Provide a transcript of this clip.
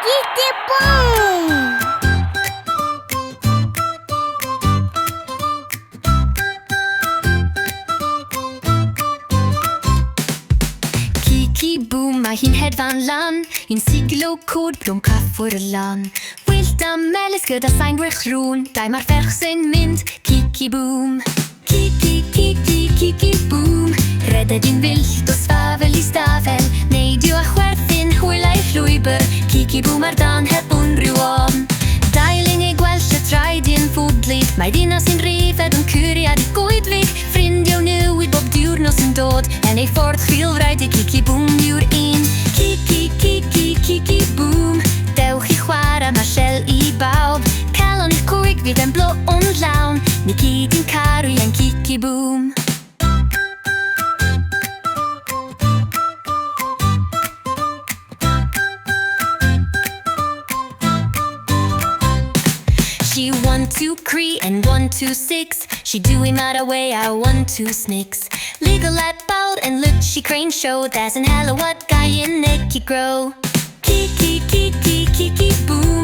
Kiki Boom! Kiki Boom mae hi'n hedfan lan Un siglo cod blwm caffwr y lan Wyllt am melys gyda sain wych rŵn Dau mae'r ferch sy'n mynd Kiki Boom Kiki, Kiki, Kiki Boom Reded un fyllt o sfafel i stafel Neidio a chwerthin hwylau'r llwybr Kiki Boom ar dan heb unrhyw om Dailing ei gweld y traed i'n fwdlyd Mae dina sy'n rifed yn curiad i goedwig Ffrindiau newid bob diwrnos yn dod En ei ffordd chwilfraid i Kiki Boom yw'r un Kiki, Kiki, Kiki Boom Dewch i chwarae mae shell i bawb Calon i'ch cwig fydd yn blo o'n llawn Ni gyd yn carw i'n Kiki Boom She 1, 2, cree and 1, 2, 6 She doing that away I 1, 2, snicks Legal at bout and look she crane show That's an hella what guy in Nicky grow Kiki, Kiki, Kiki Boom